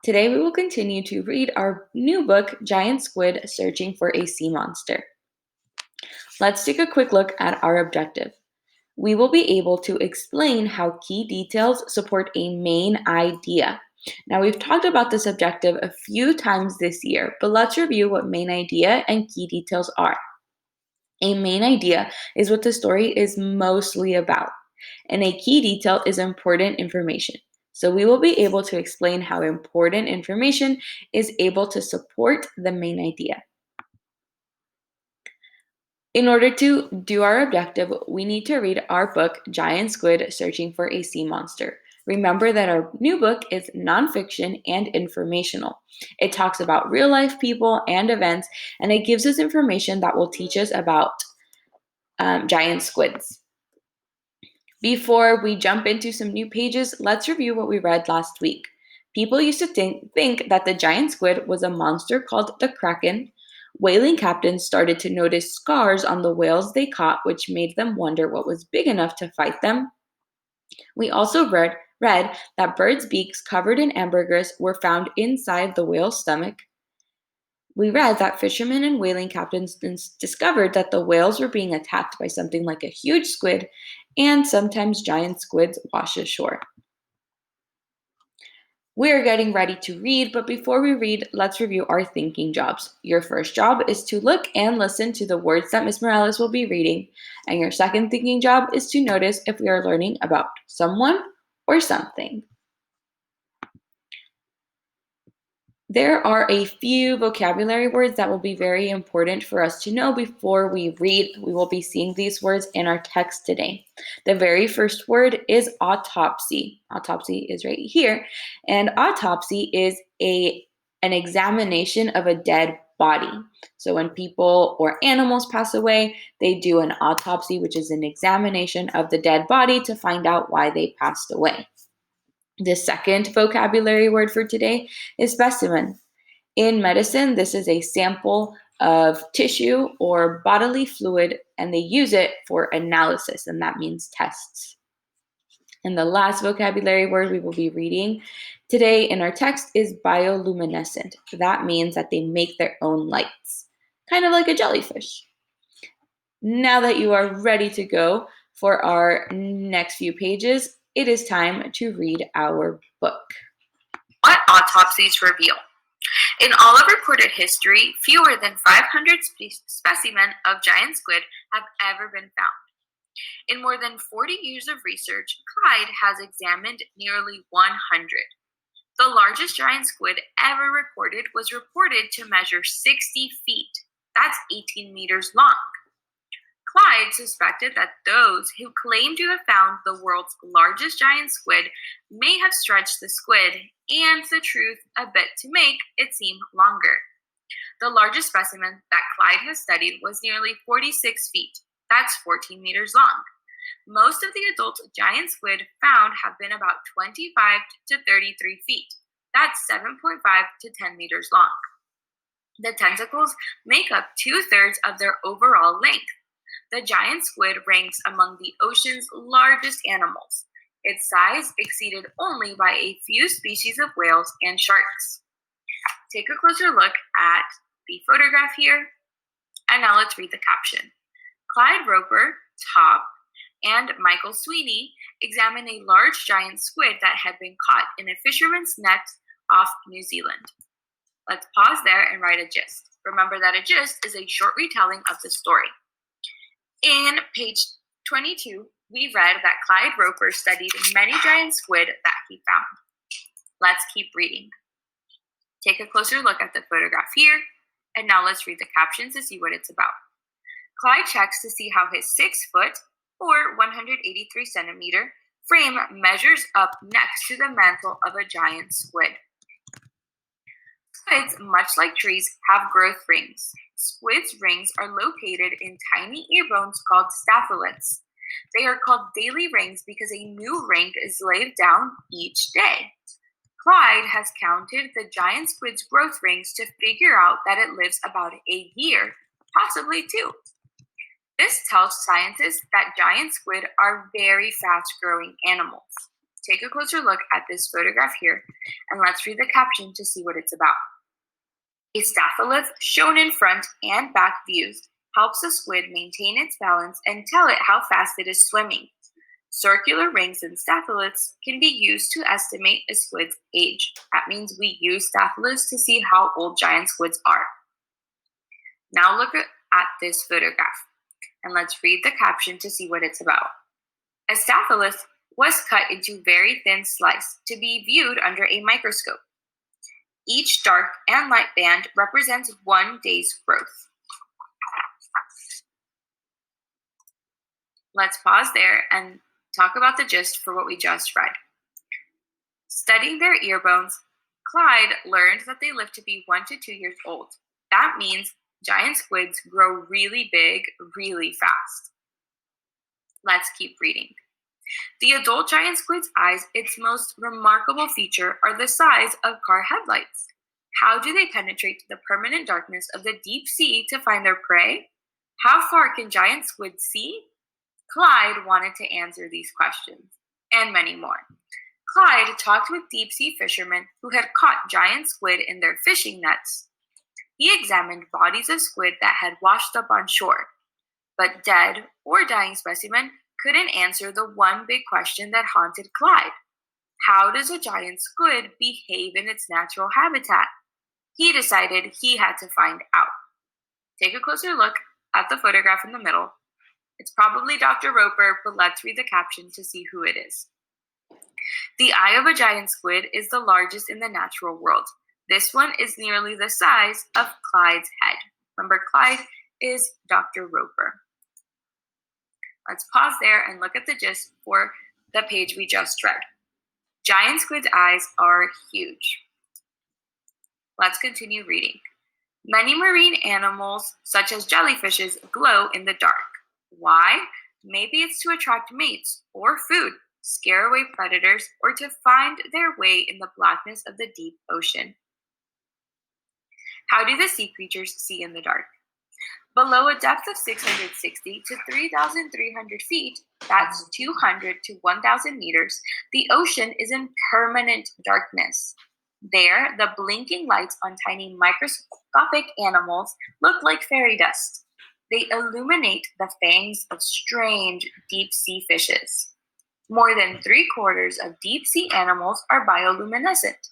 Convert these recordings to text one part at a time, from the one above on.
Today we will continue to read our new book, Giant Squid Searching for a Sea Monster. Let's take a quick look at our objective. We will be able to explain how key details support a main idea. Now, we've talked about this objective a few times this year, but let's review what main idea and key details are. A main idea is what the story is mostly about, and a key detail is important information. So we will be able to explain how important information is able to support the main idea. In order to do our objective, we need to read our book, Giant Squid Searching for a Sea Monster. Remember that our new book is nonfiction and informational. It talks about real life people and events, and it gives us information that will teach us about giant squids. Before we jump into some new pages, let's review what we read last week. People used to think that the giant squid was a monster called the Kraken. Whaling captains started to notice scars on the whales they caught, which made them wonder what was big enough to fight them. We also read that birds' beaks covered in ambergris were found inside the whale's stomach. We read that fishermen and whaling captains discovered that the whales were being attacked by something like a huge squid, and sometimes giant squids wash ashore. We're getting ready to read, but before we read, let's review our thinking jobs. Your first job is to look and listen to the words that Ms. Morales will be reading, and your second thinking job is to notice if we are learning about someone or something. There are a few vocabulary words that will be very important for us to know before we read. We will be seeing these words in our text today. The very first word is autopsy. Autopsy is right here. And autopsy is an examination of a dead body. So when people or animals pass away, they do an autopsy, which is an examination of the dead body to find out why they passed away. The second vocabulary word for today is specimen. In medicine, this is a sample of tissue or bodily fluid, and they use it for analysis, and that means tests. And the last vocabulary word we will be reading today in our text is bioluminescent. That means that they make their own lights, kind of like a jellyfish. Now that you are ready to go for our next few pages, it is time to read our book. What autopsies reveal? In all of recorded history, fewer than 500 specimens of giant squid have ever been found. In more than 40 years of research, Clyde has examined nearly 100. The largest giant squid ever recorded was reported to measure 60 feet. That's 18 meters long. Clyde suspected that those who claimed to have found the world's largest giant squid may have stretched the squid and the truth a bit to make it seem longer. The largest specimen that Clyde has studied was nearly 46 feet. That's 14 meters long. Most of the adult giant squid found have been about 25 to 33 feet. That's 7.5 to 10 meters long. The tentacles make up 2/3 of their overall length. The giant squid ranks among the ocean's largest animals. Its size exceeded only by a few species of whales and sharks. Take a closer look at the photograph here, and now let's read the caption. Clyde Roper, top, and Michael Sweeney examined a large giant squid that had been caught in a fisherman's net off New Zealand. Let's pause there and write a gist. Remember that a gist is a short retelling of the story. In page 22, we read that Clyde Roper studied many giant squid that he found. Let's keep reading. Take a closer look at the photograph here, and now let's read the captions to see what it's about. Clyde checks to see how his 6-foot, or 183 centimeter, frame measures up next to the mantle of a giant squid. Squids, much like trees, have growth rings. Squids' rings are located in tiny ear bones called staphylids. They are called daily rings because a new ring is laid down each day. Clyde has counted the giant squid's growth rings to figure out that it lives about a year, possibly 2. This tells scientists that giant squid are very fast-growing animals. Take a closer look at this photograph here, and let's read the caption to see what it's about. A staphylococcus shown in front and back views helps a squid maintain its balance and tell it how fast it is swimming. Circular rings in staphylococcus can be used to estimate a squid's age. That means we use staphylococcus to see how old giant squids are. Now look at this photograph, and let's read the caption to see what it's about. A staphylococcus was cut into very thin slices to be viewed under a microscope. Each dark and light band represents 1 day's growth. Let's pause there and talk about the gist for what we just read. Studying their ear bones, Clyde learned that they live to be 1 to 2 years old. That means giant squids grow really big, really fast. Let's keep reading. The adult giant squid's eyes, its most remarkable feature, are the size of car headlights. How do they penetrate the permanent darkness of the deep sea to find their prey? How far can giant squids see? Clyde wanted to answer these questions, and many more. Clyde talked with deep sea fishermen who had caught giant squid in their fishing nets. He examined bodies of squid that had washed up on shore, but dead or dying specimens couldn't answer the one big question that haunted Clyde. How does a giant squid behave in its natural habitat? He decided he had to find out. Take a closer look at the photograph in the middle. It's probably Dr. Roper, but let's read the caption to see who it is. The eye of a giant squid is the largest in the natural world. This one is nearly the size of Clyde's head. Remember, Clyde is Dr. Roper. Let's pause there and look at the gist for the page we just read. Giant squid's eyes are huge. Let's continue reading. Many marine animals, such as jellyfishes, glow in the dark. Why? Maybe it's to attract mates or food, scare away predators, or to find their way in the blackness of the deep ocean. How do the sea creatures see in the dark? Below a depth of 660 to 3,300 feet, that's 200 to 1,000 meters, the ocean is in permanent darkness. There, the blinking lights on tiny microscopic animals look like fairy dust. They illuminate the fangs of strange deep-sea fishes. More than 3/4 of deep-sea animals are bioluminescent.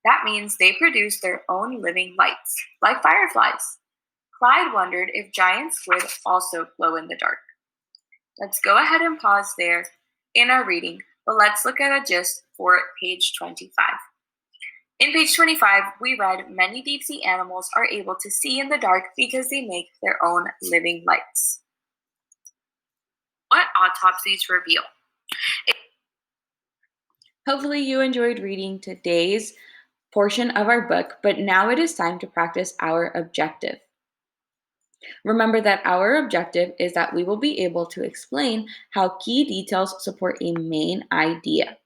That means they produce their own living lights, like fireflies. Clyde wondered if giant squid also glow in the dark. Let's go ahead and pause there in our reading, but let's look at a gist for page 25. In page 25, we read many deep-sea animals are able to see in the dark because they make their own living lights. What autopsies reveal? Hopefully you enjoyed reading today's portion of our book, but now it is time to practice our objective. Remember that our objective is that we will be able to explain how key details support a main idea.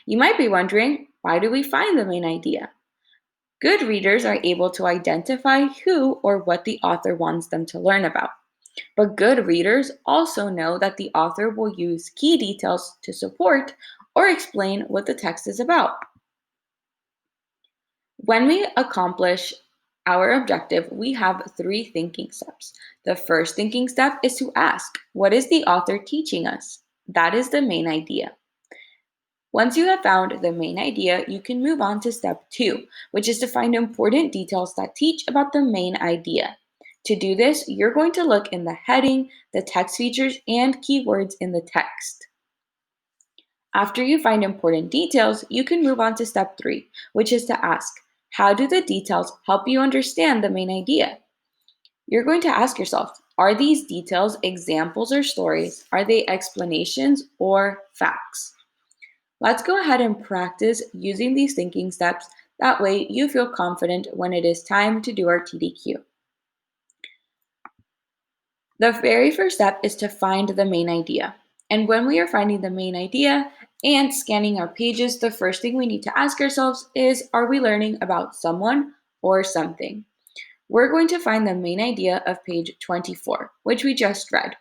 You might be wondering, why do we find the main idea? Good readers are able to identify who or what the author wants them to learn about. But good readers also know that the author will use key details to support or explain what the text is about. When we accomplish our objective, we have 3 thinking steps. The first thinking step is to ask, what is the author teaching us? That is the main idea. Once you have found the main idea, you can move on to step 2, which is to find important details that teach about the main idea. To do this, you're going to look in the heading, the text features, and keywords in the text. After you find important details, you can move on to step 3, which is to ask, how do the details help you understand the main idea? You're going to ask yourself, are these details examples or stories? Are they explanations or facts? Let's go ahead and practice using these thinking steps. That way you feel confident when it is time to do our TDQ. The very first step is to find the main idea. And when we are finding the main idea and scanning our pages, the first thing we need to ask ourselves is, are we learning about someone or something? We're going to find the main idea of page 24, which we just read.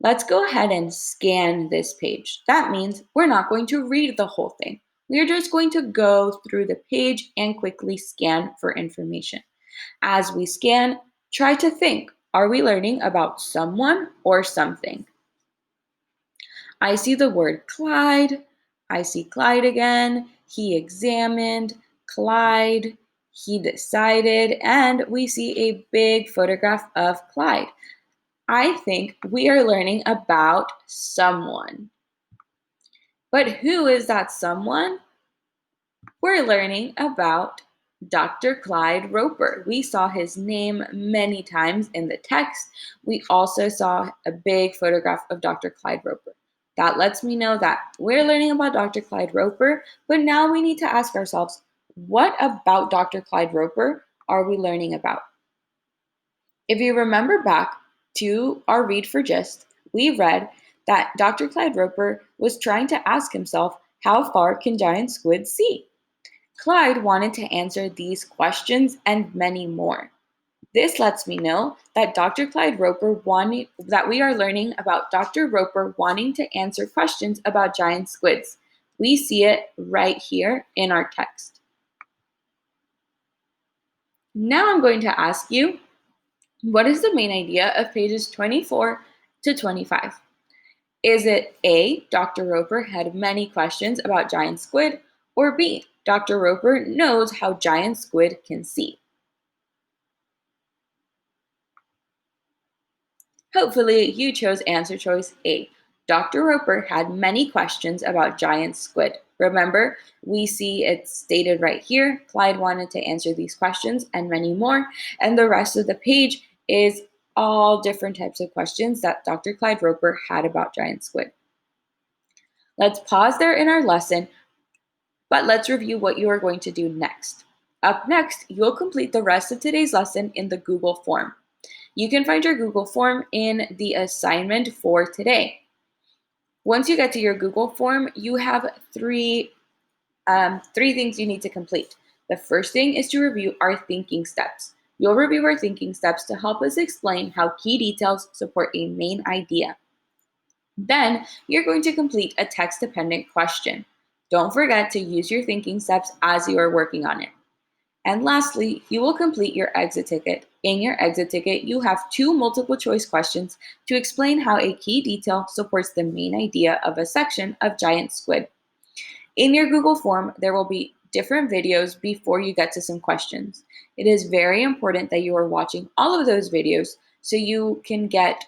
Let's go ahead and scan this page. That means we're not going to read the whole thing. We're just going to go through the page and quickly scan for information. As we scan, try to think, are we learning about someone or something? I see the word Clyde. I see Clyde again. He examined. Clyde. He decided. And we see a big photograph of Clyde. I think we are learning about someone. But who is that someone? We're learning about Dr. Clyde Roper. We saw his name many times in the text. We also saw a big photograph of Dr. Clyde Roper. That lets me know that we're learning about Dr. Clyde Roper, but now we need to ask ourselves, what about Dr. Clyde Roper are we learning about? If you remember back to our Read for Gist, we read that Dr. Clyde Roper was trying to ask himself, how far can giant squids see? Clyde wanted to answer these questions and many more. This lets me know that Dr. Clyde Roper that we are learning about Dr. Roper wanting to answer questions about giant squids. We see it right here in our text. Now I'm going to ask you, what is the main idea of pages 24 to 25? Is it A, Dr. Roper had many questions about giant squid, or B, Dr. Roper knows how giant squid can see? Hopefully, you chose answer choice A. Dr. Roper had many questions about giant squid. Remember, we see it stated right here. Clyde wanted to answer these questions and many more, and the rest of the page is all different types of questions that Dr. Clyde Roper had about giant squid. Let's pause there in our lesson, but let's review what you are going to do next. Up next, you'll complete the rest of today's lesson in the Google form. You can find your Google form in the assignment for today. Once you get to your Google form, you have three things you need to complete. The first thing is to review our thinking steps. You'll review our thinking steps to help us explain how key details support a main idea. Then you're going to complete a text-dependent question. Don't forget to use your thinking steps as you are working on it. And lastly, you will complete your exit ticket. In your exit ticket, you have 2 multiple choice questions to explain how a key detail supports the main idea of a section of giant squid. In your Google form, there will be different videos before you get to some questions. It is very important that you are watching all of those videos so you can get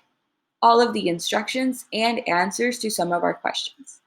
all of the instructions and answers to some of our questions.